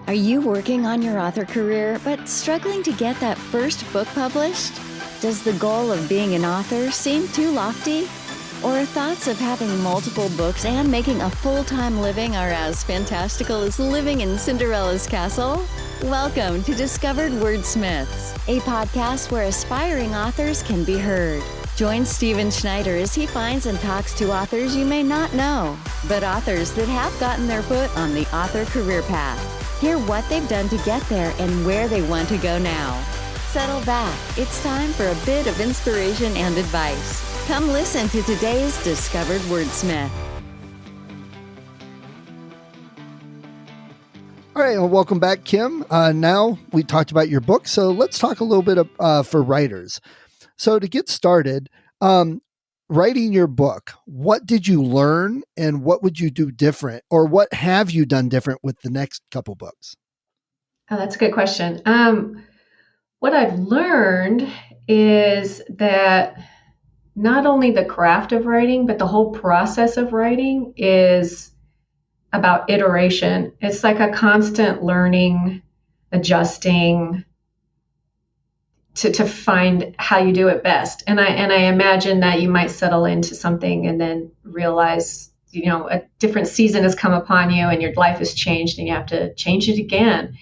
Are you working on your author career but struggling to get that first book published? Does the goal of being an author seem too lofty? Or thoughts of having multiple books and making a full-time living are as fantastical as living in Cinderella's castle? Welcome to Discovered Wordsmiths, a podcast where aspiring authors can be heard. Join Stephen Schneider as he finds and talks to authors you may not know, but authors that have gotten their foot on the author career path. Hear what they've done to get there and where they want to go now. Settle back. It's time for a bit of inspiration and advice. Come listen to today's Discovered Wordsmith. All right, well, welcome back, Kim. Now we talked about your book, so let's talk a little bit for writers. So to get started, writing your book, what did you learn and what would you do different, or what have you done different with the next couple books? Oh, that's a good question. What I've learned is that not only the craft of writing, but the whole process of writing is about iteration. It's like a constant learning, adjusting to find how you do it best. And I imagine that you might settle into something and then realize, a different season has come upon you and your life has changed and you have to change it again.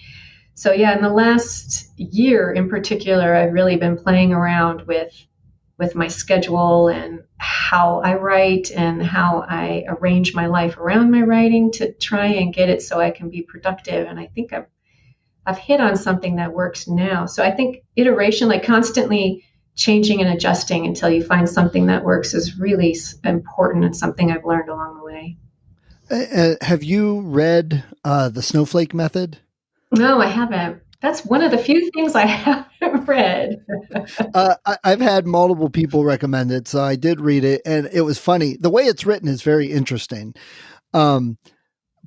So yeah, in the last year in particular, I've really been playing around with my schedule and how I write and how I arrange my life around my writing to try and get it so I can be productive. And I think I've hit on something that works now. So I think iteration, like constantly changing and adjusting until you find something that works, is really important and something I've learned along the way. Have you read The Snowflake Method? No, I haven't. That's one of the few things I haven't read. I've had multiple people recommend it, so I did read it, and it was funny. The way it's written is very interesting.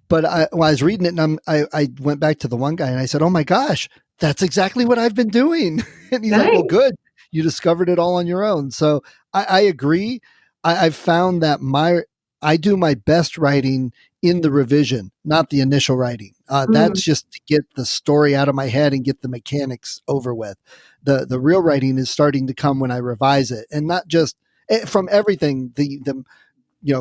But I was reading it, and I went back to the one guy, and I said, "Oh my gosh, that's exactly what I've been doing." And he's like, "Well, good, you discovered it all on your own." So I agree. I've found that I do my best writing in the revision, not the initial writing. That's just to get the story out of my head and get the mechanics over with. The real writing is starting to come when I revise it, and not just from everything. The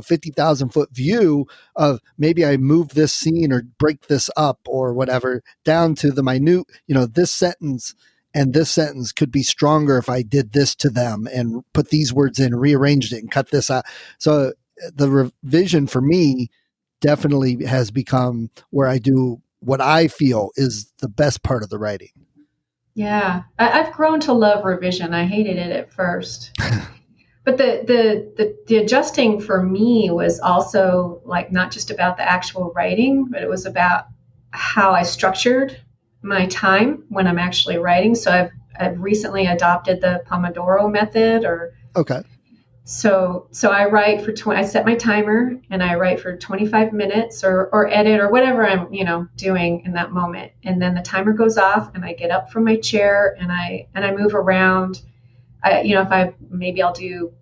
50,000 foot view of maybe I move this scene or break this up or whatever, down to the minute, this sentence and this sentence could be stronger if I did this to them and put these words in, rearranged it and cut this out. So the revision for me definitely has become where I do what I feel is the best part of the writing. Yeah, I've grown to love revision. I hated it at first. But the adjusting for me was also like not just about the actual writing, but it was about how I structured my time when I'm actually writing. So I've recently adopted the Pomodoro method. Okay. So I write for I set my timer and I write for 25 minutes or edit or whatever I'm doing in that moment, and then the timer goes off and I get up from my chair and I move around. I'll do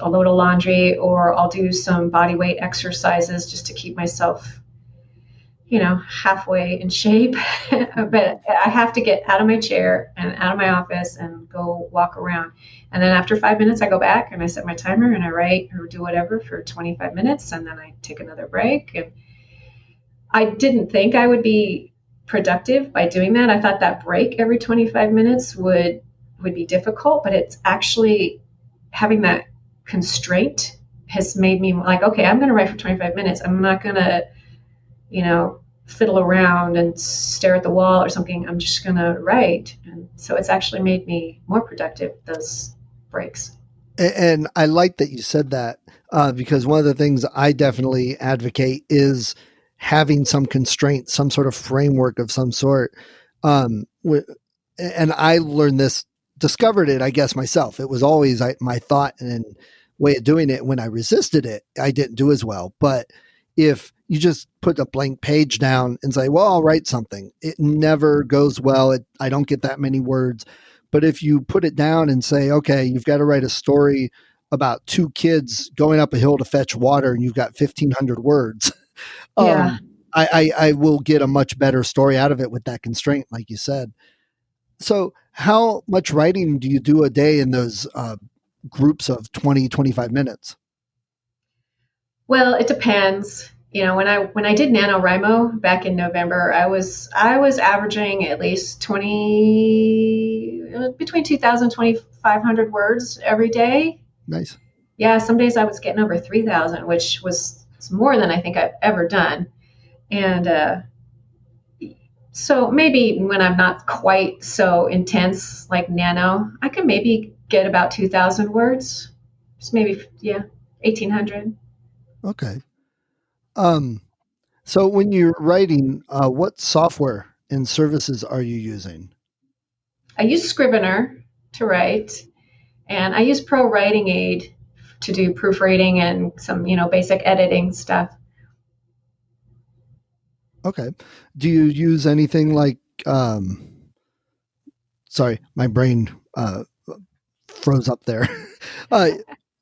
a load of laundry or I'll do some body weight exercises just to keep myself, halfway in shape. But I have to get out of my chair and out of my office and go walk around. And then after 5 minutes, I go back and I set my timer and I write or do whatever for 25 minutes. And then I take another break. And I didn't think I would be productive by doing that. I thought that break every 25 minutes would be difficult, but it's actually having that constraint has made me like, okay, I'm going to write for 25 minutes. I'm not going to, fiddle around and stare at the wall or something. I'm just going to write. And so it's actually made me more productive, those breaks. And I like that you said that because one of the things I definitely advocate is having some constraint, some sort of framework of some sort. And I learned this, discovered it, I guess, myself. It was always my thought and way of doing it. When I resisted it, I didn't do as well. But if you just put a blank page down and say, well, I'll write something, it never goes well. I don't get that many words. But if you put it down and say, okay, you've got to write a story about two kids going up a hill to fetch water and you've got 1,500 words, Yeah. I will get a much better story out of it with that constraint, like you said. So how much writing do you do a day in those groups of 20, 25 minutes? Well, it depends. When I did NaNoWriMo back in November, I was averaging at least 20 between 2,000 2,500 words every day. Nice. Yeah, some days I was getting over 3,000, which was more than I think I've ever done. And so maybe when I'm not quite so intense like Nano, I can maybe get about 2,000 words. Just maybe, yeah, 1,800. Okay. Um, so when you're writing, what software and services are you using? I use Scrivener to write, and I use Pro Writing Aid to do proofreading and some, basic editing stuff. Okay. Do you use anything like, sorry, my brain froze up there. uh,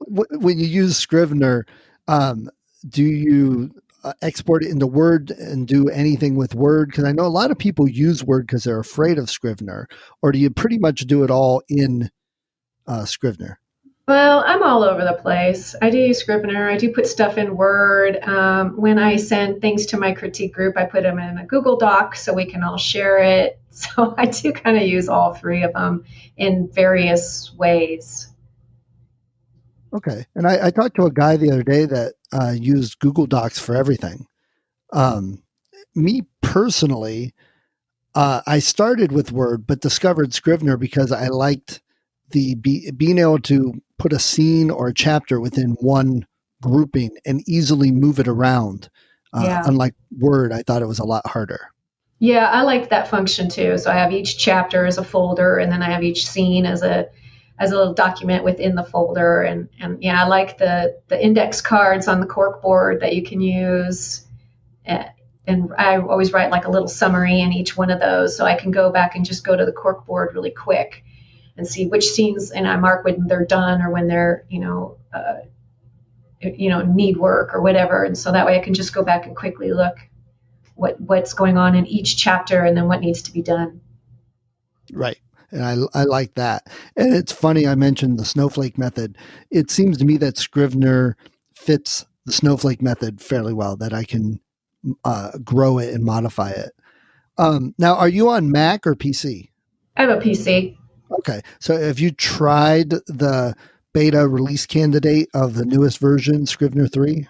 when you use Scrivener, um, do you export it into Word and do anything with Word? Because I know a lot of people use Word because they're afraid of Scrivener. Or do you pretty much do it all in Scrivener? Well, I'm all over the place. I do use Scrivener. I do put stuff in Word. When I send things to my critique group, I put them in a Google Doc so we can all share it. So I do kind of use all three of them in various ways. Okay. And I talked to a guy the other day that used Google Docs for everything. Um, Me personally, I started with Word, but discovered Scrivener because I liked being able to put a scene or a chapter within one grouping and easily move it around. Yeah. Unlike Word, I thought it was a lot harder. Yeah, I like that function too. So I have each chapter as a folder, and then I have each scene as a little document within the folder. And yeah, I like the index cards on the cork board that you can use. And I always write like a little summary in each one of those, so I can go back and just go to the cork board really quick and see which scenes, and I mark when they're done or when they're need work or whatever, and so that way I can just go back and quickly look what's going on in each chapter and then what needs to be done. Right. And I like that. And it's funny, I mentioned the snowflake method. It seems to me that Scrivener fits the snowflake method fairly well, that I can grow it and modify it. Now, are you on Mac or PC? I have a PC. Okay. So have you tried the beta release candidate of the newest version, Scrivener 3?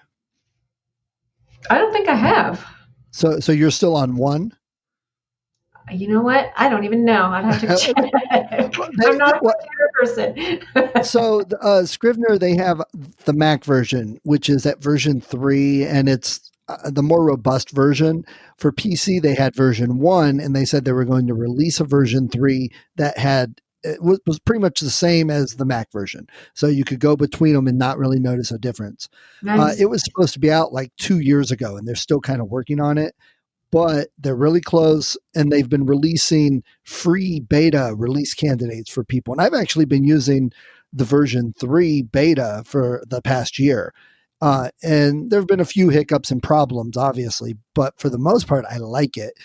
I don't think I have. So you're still on 1? You know what? I don't even know. I'd have to check. I'm not a computer person. So Scrivener, they have the Mac version, which is at version 3, and it's the more robust version. For PC, they had version 1, and they said they were going to release a version 3 that was pretty much the same as the Mac version. So you could go between them and not really notice a difference. Nice. It was supposed to be out like 2 years ago, and they're still kind of working on it. But they're really close, and they've been releasing free beta release candidates for people. And I've actually been using the version 3 beta for the past year. And there have been a few hiccups and problems, obviously, but for the most part, I like it.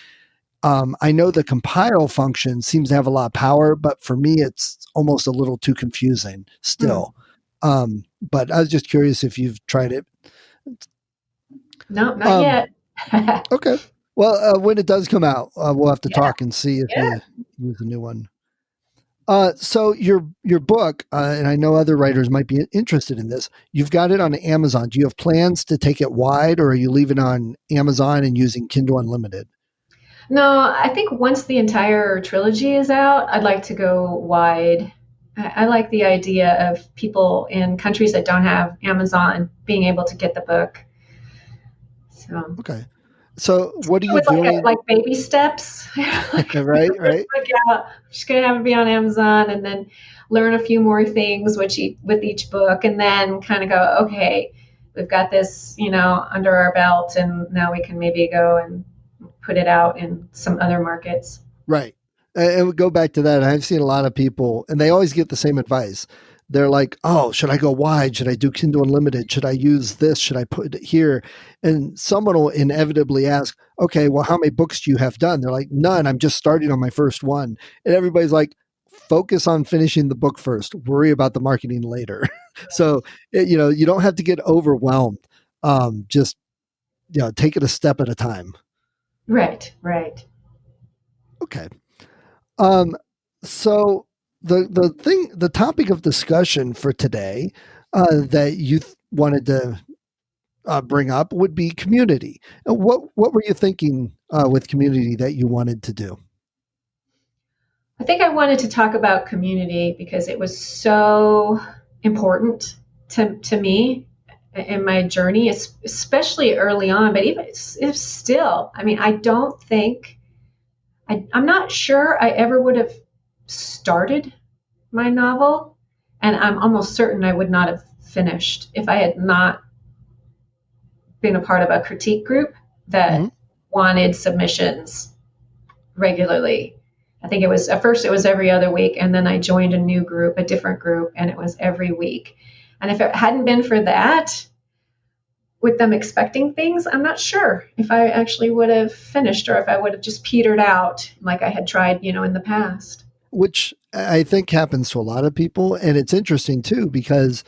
I know the compile function seems to have a lot of power, but for me, it's almost a little too confusing still. But I was just curious if you've tried it. No, not yet. Okay. Well, when it does come out, we'll have to talk and see if you use a new one. So your book, and I know other writers might be interested in this. You've got it on Amazon. Do you have plans to take it wide, or are you leaving it on Amazon and using Kindle Unlimited? No, I think once the entire trilogy is out, I'd like to go wide. I like the idea of people in countries that don't have Amazon being able to get the book. So okay. So what are you doing? Like baby steps. Right. I'm just going to have it be on Amazon and then learn a few more things with each book, and then kind of go, okay, we've got this, under our belt, and now we can maybe go and put it out in some other markets. Right. And we go back to that. I've seen a lot of people, and they always get the same advice. they're like, oh, should I go wide? Should I do Kindle Unlimited? Should I use this? Should I put it here? And someone will inevitably ask, okay, well, how many books do you have done? They're like, none. I'm just starting on my first one. And everybody's like, focus on finishing the book first. Worry about the marketing later. So, you don't have to get overwhelmed. Just, take it a step at a time. Right. Okay. So the topic of discussion for today that you wanted to bring up would be community. What were you thinking with community that you wanted to do? I think I wanted to talk about community because it was so important to me in my journey, especially early on, but even if still, I mean, I don't think, I'm not sure I ever would have started my novel, and I'm almost certain I would not have finished if I had not been a part of a critique group that wanted submissions regularly. I think at first it was every other week, and then I joined a different group, and it was every week. And if it hadn't been for that, with them expecting things, I'm not sure if I actually would have finished or if I would have just petered out like I had tried, in the past. Which I think happens to a lot of people. And it's interesting too, because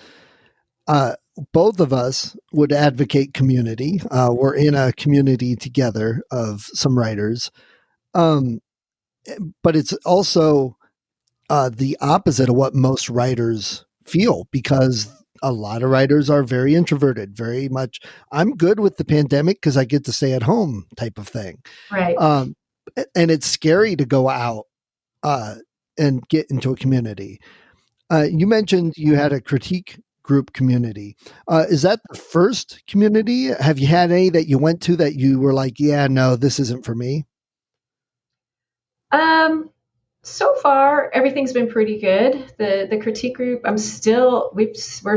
both of us would advocate community. We're in a community together of some writers. But it's also the opposite of what most writers feel, because a lot of writers are very introverted, very much, I'm good with the pandemic because I get to stay at home type of thing. Right. And it's scary to go out and get into a community. You mentioned you had a critique group community. Is that the first community? Have you had any that you went to that you were like, yeah, no, this isn't for me? So far, everything's been pretty good. The critique group, we're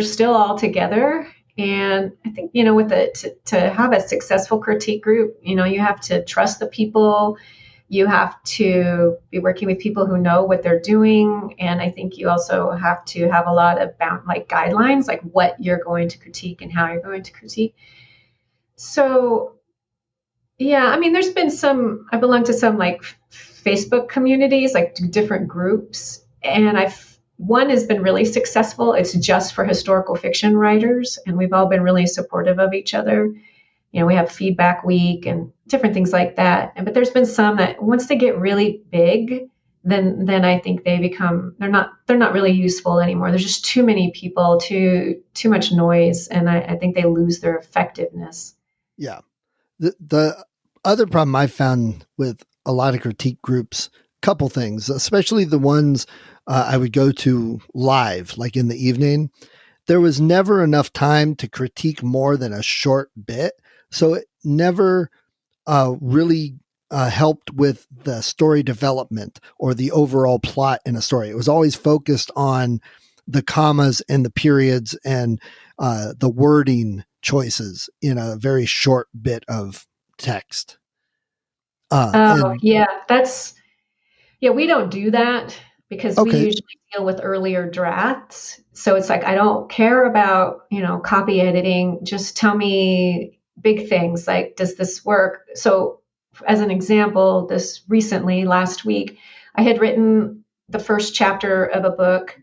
still all together. And I think, to have a successful critique group, you have to trust the people. You have to be working with people who know what they're doing. And I think you also have to have a lot of guidelines, like what you're going to critique and how you're going to critique. So, yeah, I mean, there's been I belong to some Facebook communities, like different groups. And one has been really successful. It's just for historical fiction writers. And we've all been really supportive of each other. We have feedback week and different things like that. But there's been some that once they get really big, then I think they're not really useful anymore. There's just too many people, too much noise. And I think they lose their effectiveness. Yeah. The other problem I found with a lot of critique groups, couple things, especially the ones I would go to live, like in the evening, there was never enough time to critique more than a short bit. So it never really helped with the story development or the overall plot in a story. It was always focused on the commas and the periods and the wording choices in a very short bit of text. We don't do that because we usually deal with earlier drafts. So it's like, I don't care about, copy editing. Just tell me big things like, does this work? So as an example, this recently, last week, I had written the first chapter of a book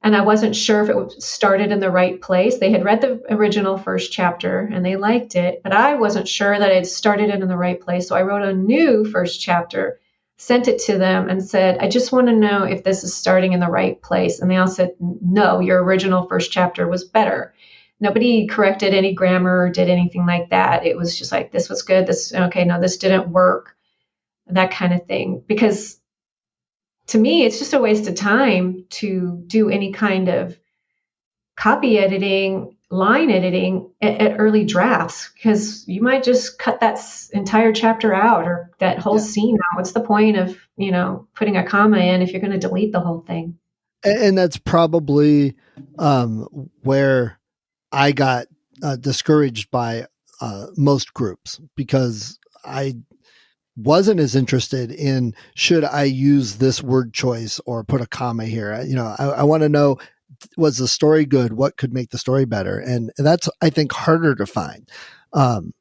and I wasn't sure if it started in the right place. They had read the original first chapter and they liked it, but I wasn't sure that I'd started it in the right place. So I wrote a new first chapter, sent it to them and said, I just want to know if this is starting in the right place. And they all said, no, your original first chapter was better. Nobody corrected any grammar or did anything like that. It was just like, this was good. This didn't work. That kind of thing. Because to me, it's just a waste of time to do any kind of copy editing, line editing at early drafts, because you might just cut that entire chapter out or that whole scene out. What's the point of, putting a comma in if you're going to delete the whole thing? And that's probably where I got discouraged by most groups, because I wasn't as interested in, should I use this word choice or put a comma here? I want to know, was the story good? What could make the story better? And that's, I think, harder to find. And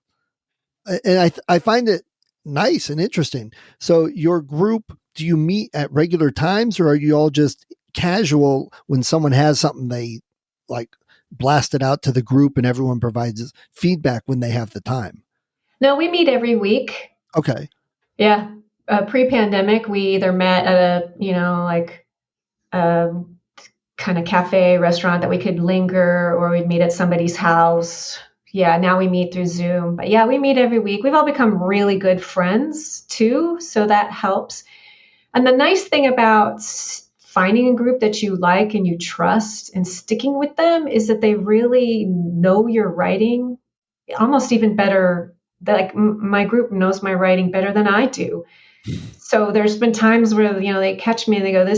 I find it nice and interesting. So your group, do you meet at regular times, or are you all just casual when someone has something they like blast it out to the group and everyone provides feedback when they have the time? No, we meet every week. Okay. Yeah. Pre-pandemic, we either met at a, like a kind of cafe, restaurant that we could linger, or we'd meet at somebody's house. Yeah, now we meet through Zoom. But yeah, we meet every week. We've all become really good friends too, so that helps. And the nice thing about finding a group that you like and you trust and sticking with them is that they really know your writing almost even better. Like my group knows my writing better than I do. So there's been times where, they catch me and they go,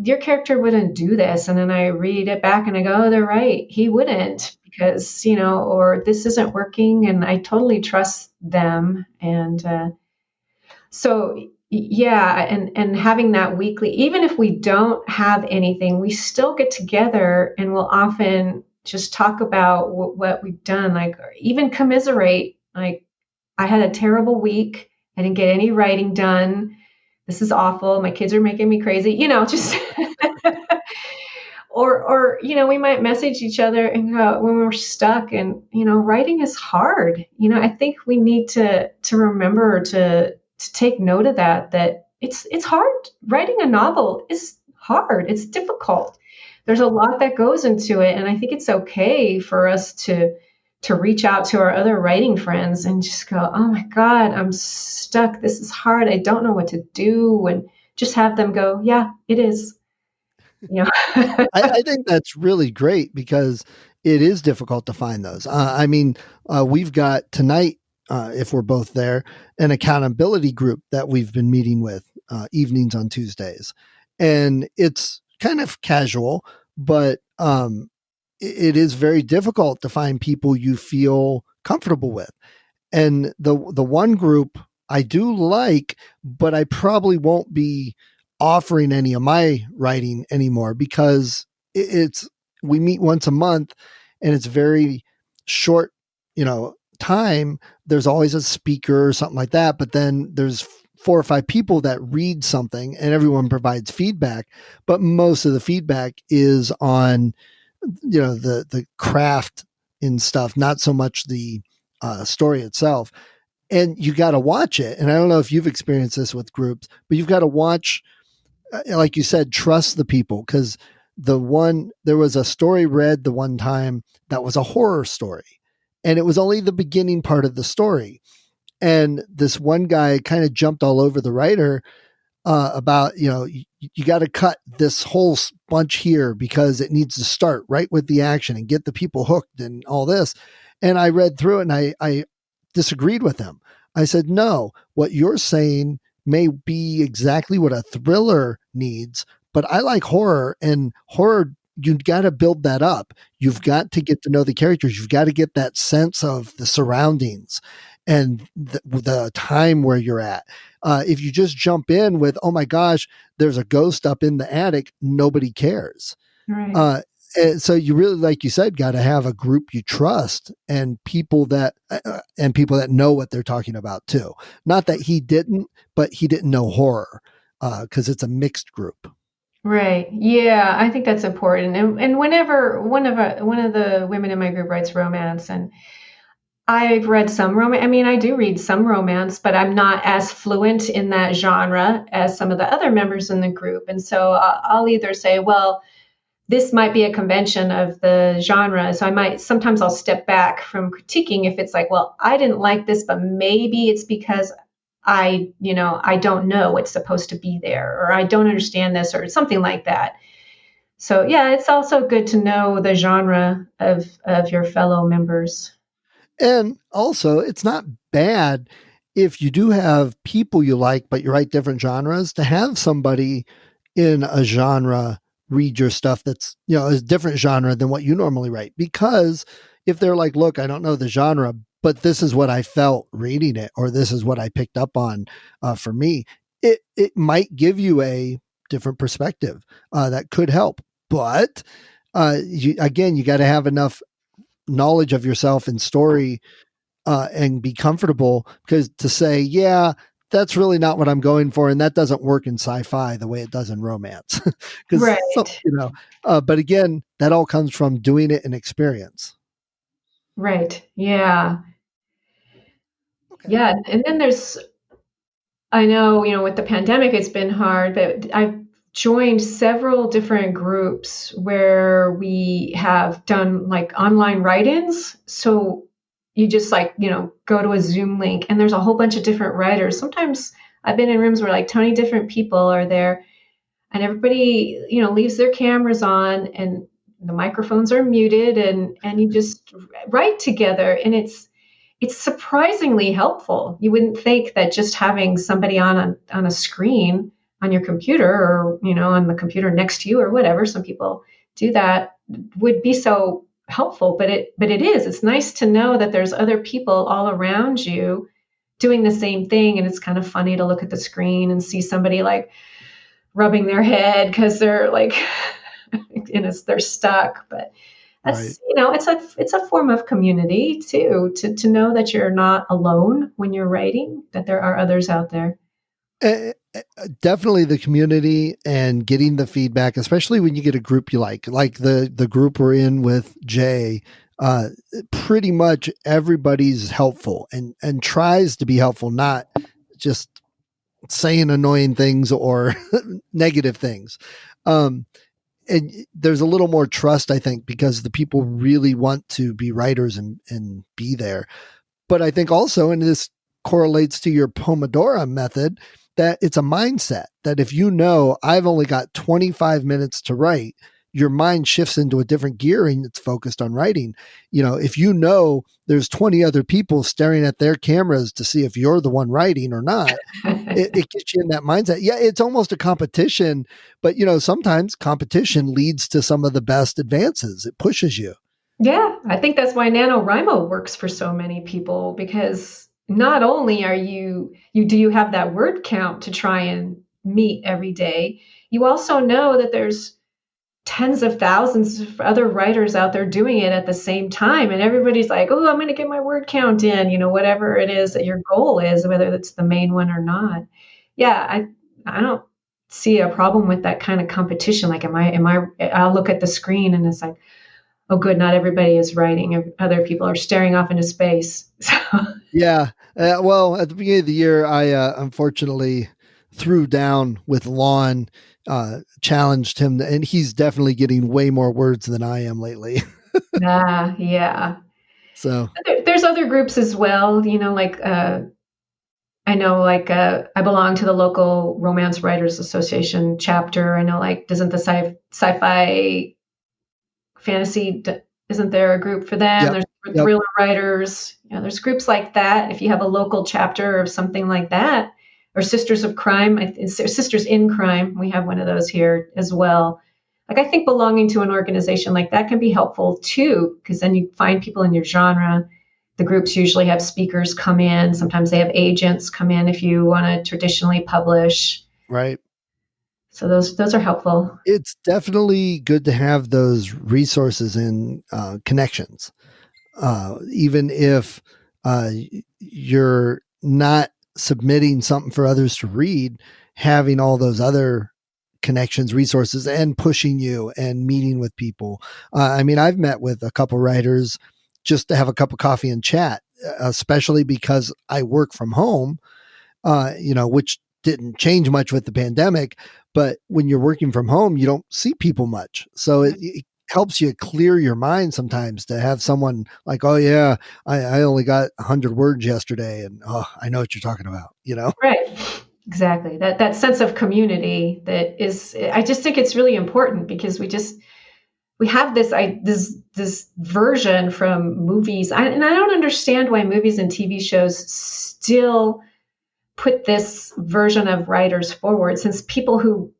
your character wouldn't do this. And then I read it back and I go, oh, they're right. He wouldn't, because, or this isn't working. And I totally trust them. And so, yeah. And having that weekly, even if we don't have anything, we still get together and we'll often just talk about what we've done, like, or even commiserate. Like, I had a terrible week. I didn't get any writing done. This is awful. My kids are making me crazy, just or we might message each other and go when we're stuck, and writing is hard. I think we need to remember to take note of that it's hard. Writing a novel is hard. It's difficult. There's a lot that goes into it, and I think it's okay for us to reach out to our other writing friends and just go, oh my God, I'm stuck. This is hard. I don't know what to do. And just have them go, yeah, it is. I think that's really great, because it is difficult to find those. We've got tonight, if we're both there, an accountability group that we've been meeting with evenings on Tuesdays. And it's kind of casual, but it is very difficult to find people you feel comfortable with. And the one group I do like, but I probably won't be offering any of my writing anymore, because we meet once a month and it's very short, time. There's always a speaker or something like that, but then there's 4 or 5 people that read something and everyone provides feedback. But most of the feedback is on, the craft and stuff, not so much the story itself. And you got to watch it. And I don't know if you've experienced this with groups, but you've got to watch, like you said, trust the people. Because there was a story read the one time that was a horror story, and it was only the beginning part of the story. And this one guy kind of jumped all over the writer about, you got to cut this whole bunch here because it needs to start right with the action and get the people hooked and all this. And I read through it and I disagreed with him. I said, no, what you're saying may be exactly what a thriller needs, but I like horror, and horror, you've got to build that up. You've got to get to know the characters. You've got to get that sense of the surroundings and the time where you're at. If you just jump in with, oh my gosh, there's a ghost up in the attic, nobody cares. Right. And so you really, like you said, got to have a group you trust, and people that know what they're talking about too. Not that he didn't, but he didn't know horror, because it's a mixed group. Right. Yeah, I think that's important. And whenever one of the women in my group writes romance, and I've read some romance. I mean, I do read some romance, but I'm not as fluent in that genre as some of the other members in the group. And so I'll either say, well, this might be a convention of the genre. So sometimes I'll step back from critiquing if it's like, well, I didn't like this, but maybe it's because I don't know what's supposed to be there, or I don't understand this, or something like that. So yeah, it's also good to know the genre of your fellow members. And also, it's not bad if you do have people you like, but you write different genres, to have somebody in a genre read your stuff that's, a different genre than what you normally write. Because if they're like, look, I don't know the genre, but this is what I felt reading it, or this is what I picked up on for me, it might give you a different perspective that could help. but you got to have enough knowledge of yourself and story and be comfortable, because to say, yeah, that's really not what I'm going for, and that doesn't work in sci-fi the way it does in romance. Because Right. but again, that all comes from doing it and experience. Right. Yeah. Okay. Yeah. And then I know, with the pandemic, it's been hard, but I've joined several different groups where we have done like online write-ins. So you just like, go to a Zoom link and there's a whole bunch of different writers. Sometimes I've been in rooms where like 20 different people are there and everybody, leaves their cameras on and the microphones are muted and you just write together, and it's surprisingly helpful. You wouldn't think that just having somebody on a screen on your computer, or on the computer next to you or whatever, some people do that, would be so helpful, but it is. It's nice to know that there's other people all around you doing the same thing, and it's kind of funny to look at the screen and see somebody like rubbing their head because they're like they're stuck. But Right. that's it's a form of community too, to know that you're not alone when you're writing, that there are others out there. Definitely the community and getting the feedback, especially when you get a group you like the group we're in with Jay. Pretty much everybody's helpful and tries to be helpful, not just saying annoying things or negative things. And there's a little more trust, I think, because the people really want to be writers and be there. But I think also, and this correlates to your Pomodoro method, that it's a mindset that if I've only got 25 minutes to write, your mind shifts into a different gear and it's focused on writing. If there's 20 other people staring at their cameras to see if you're the one writing or not, it gets you in that mindset. Yeah, it's almost a competition, but sometimes competition leads to some of the best advances. It pushes you. Yeah, I think that's why NaNoWriMo works for so many people, because not only are you have that word count to try and meet every day, you also know that there's tens of thousands of other writers out there doing it at the same time. And everybody's like, oh, I'm going to get my word count in, whatever it is that your goal is, whether it's the main one or not. Yeah, I don't see a problem with that kind of competition. Like, I'll look at the screen and it's like, oh, good, not everybody is writing. Other people are staring off into space. So. Yeah. Well, at the beginning of the year, I unfortunately threw down with Lon, challenged him, and he's definitely getting way more words than I am lately. Yeah. So There's other groups as well, like I know, like I belong to the local Romance Writers Association chapter. I know, like, doesn't the sci-fi fantasy, isn't there a group for them? yep, There's yep, thriller writers. There's groups like that. If you have a local chapter or something like that, or Sisters of Crime, Sisters in Crime, we have one of those here as well. Like, I think belonging to an organization like that can be helpful too, because then you find people in your genre. The groups usually have speakers come in. Sometimes they have agents come in if you want to traditionally publish. right. So those are helpful. It's definitely good to have those resources and connections, even if you're not submitting something for others to read. Having all those other connections, resources, and pushing you and meeting with people. I've met with a couple writers just to have a cup of coffee and chat, especially because I work from home, which didn't change much with the pandemic. But when you're working from home, you don't see people much. So it helps you clear your mind sometimes to have someone like, oh yeah, I only got 100 words yesterday. And I know what you're talking about, Right. Exactly. That sense of community, that is, I just think it's really important, because we have this version from movies. And I don't understand why movies and TV shows still put this version of writers forward, since people who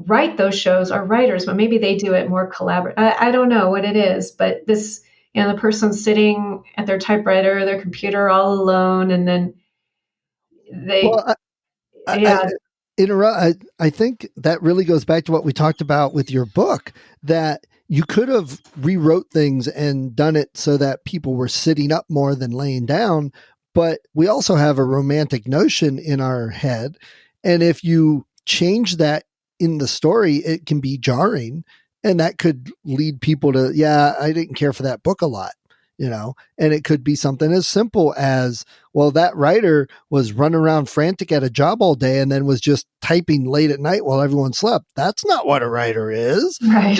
write those shows are writers, but maybe they do it more collaborative. I don't know what it is, but this, the person sitting at their typewriter or their computer all alone, and then they, well, I, yeah. I think that really goes back to what we talked about with your book, that you could have rewrote things and done it so that people were sitting up more than laying down. But we also have a romantic notion in our head. And if you change that in the story, it can be jarring. And that could lead people to, yeah, I didn't care for that book a lot, and it could be something as simple as, well, that writer was running around frantic at a job all day and then was just typing late at night while everyone slept. That's not what a writer is. Right.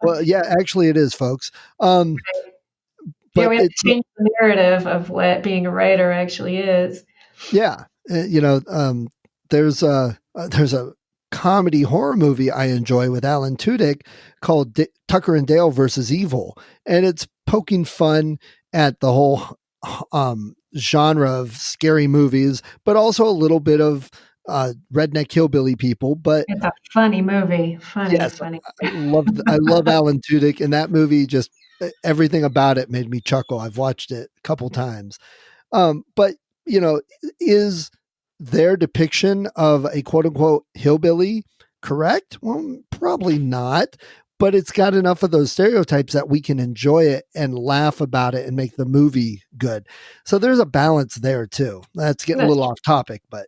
Well, yeah, actually it is, folks. Yeah, But we have to change the narrative of what being a writer actually is. yeah, there's a comedy horror movie I enjoy with Alan Tudyk called Tucker and Dale versus Evil, and it's poking fun at the whole genre of scary movies, but also a little bit of redneck hillbilly people. But it's a funny movie. Funny. I love Alan Tudyk, and that movie, just everything about it made me chuckle. I've watched it a couple times. But is their depiction of a quote unquote hillbilly correct? Well, probably not, but it's got enough of those stereotypes that we can enjoy it and laugh about it and make the movie good. So there's a balance there too. That's getting a little off topic, but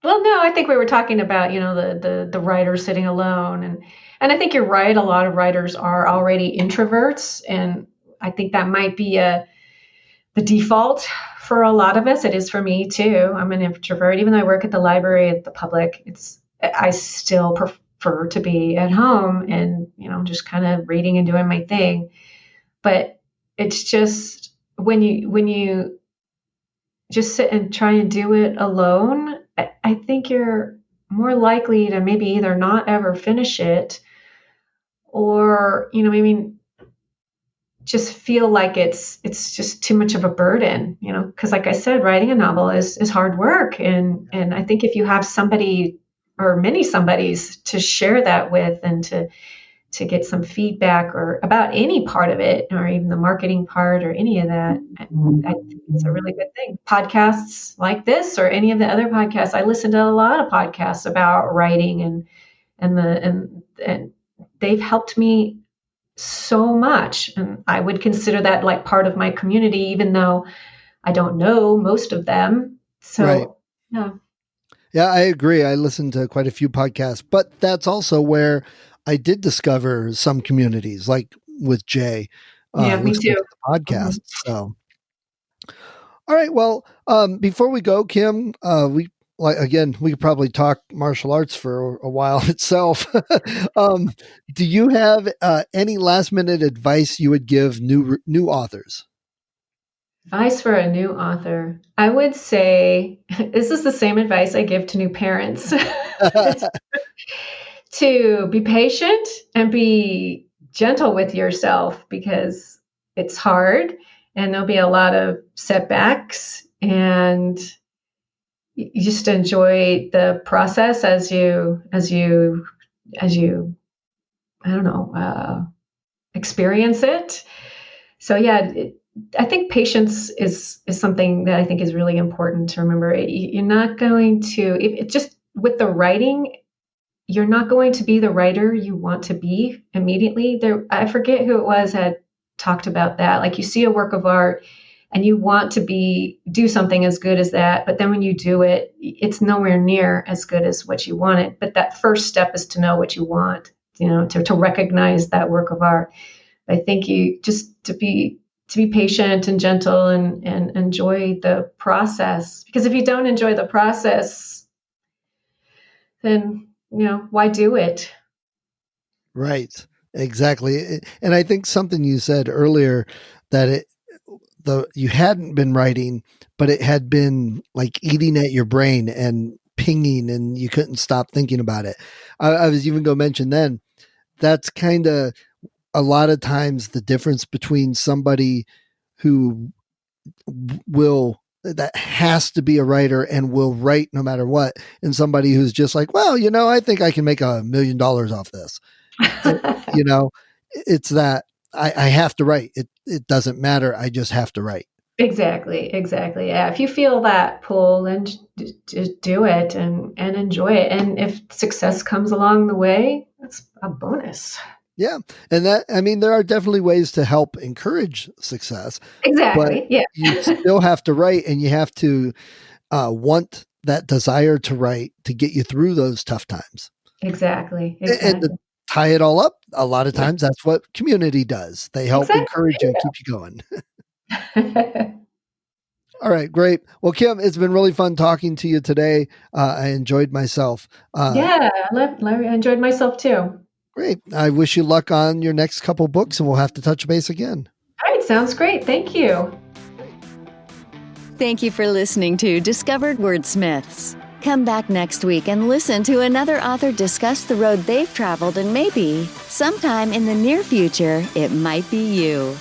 well, no, I think we were talking about, the writer sitting alone, and I think you're right. A lot of writers are already introverts, and I think that might be the default for a lot of us. It is for me too. I'm an introvert, even though I work at the library at the public. I still prefer to be at home and, just kind of reading and doing my thing. But it's just when you just sit and try and do it alone, I think you're more likely to maybe either not ever finish it or, just feel like it's just too much of a burden, because like I said, writing a novel is hard work. And I think if you have somebody or many somebodies to share that with and to get some feedback or about any part of it, or even the marketing part or any of that, I think it's a really good thing. Podcasts like this or any of the other podcasts, I listen to a lot of podcasts about writing and they've helped me so much. And I would consider that like part of my community, even though I don't know most of them. So, right. Yeah. Yeah, I agree. I listened to quite a few podcasts, but that's also where I did discover some communities, like with Jay. Yeah, me too. Podcast. Mm-hmm. So, all right. Well, before we go, Kim, we could probably talk martial arts for a while itself. Do you have any last minute advice you would give new authors? Advice for a new author. I would say this is the same advice I give to new parents. To be patient and be gentle with yourself, because it's hard and there'll be a lot of setbacks, and you just enjoy the process as you I don't know, experience it. So yeah, I think patience is something that I think is really important to remember. You're not going to, just with the writing, you're not going to be the writer you want to be immediately. I forget who it was had talked about that. Like, you see a work of art and you want to do something as good as that, but then when you do it, it's nowhere near as good as what you wanted. But that first step is to know what you want, to recognize that work of art. I think you just to be patient and gentle and enjoy the process, because if you don't enjoy the process, then why do it? Right. Exactly. And I think something you said earlier, that you hadn't been writing, but it had been like eating at your brain and pinging, and you couldn't stop thinking about it. I was even going to mention then, that's kind of a lot of times the difference between somebody who that has to be a writer and will write no matter what, and somebody who's just like, well, I think I can make $1 million off this. It's that I have to write. It doesn't matter. I just have to write. Exactly, exactly. Yeah, if you feel that pull, then just do it and enjoy it. And if success comes along the way, that's a bonus. Yeah. And there are definitely ways to help encourage success, but Exactly. Yeah. you still have to write, and you have to want that desire to write to get you through those tough times. Exactly. And to Exactly. tie it all up, a lot of times that's what community does. They help encourage you and keep you going. Exactly. All right, great. Well, Kim, it's been really fun talking to you today. I enjoyed myself. Yeah, I enjoyed myself too. Great. I wish you luck on your next couple books, and we'll have to touch base again. All right, sounds great. Thank you. Thank you for listening to Discovered Wordsmiths. Come back next week and listen to another author discuss the road they've traveled, and maybe, sometime in the near future, it might be you.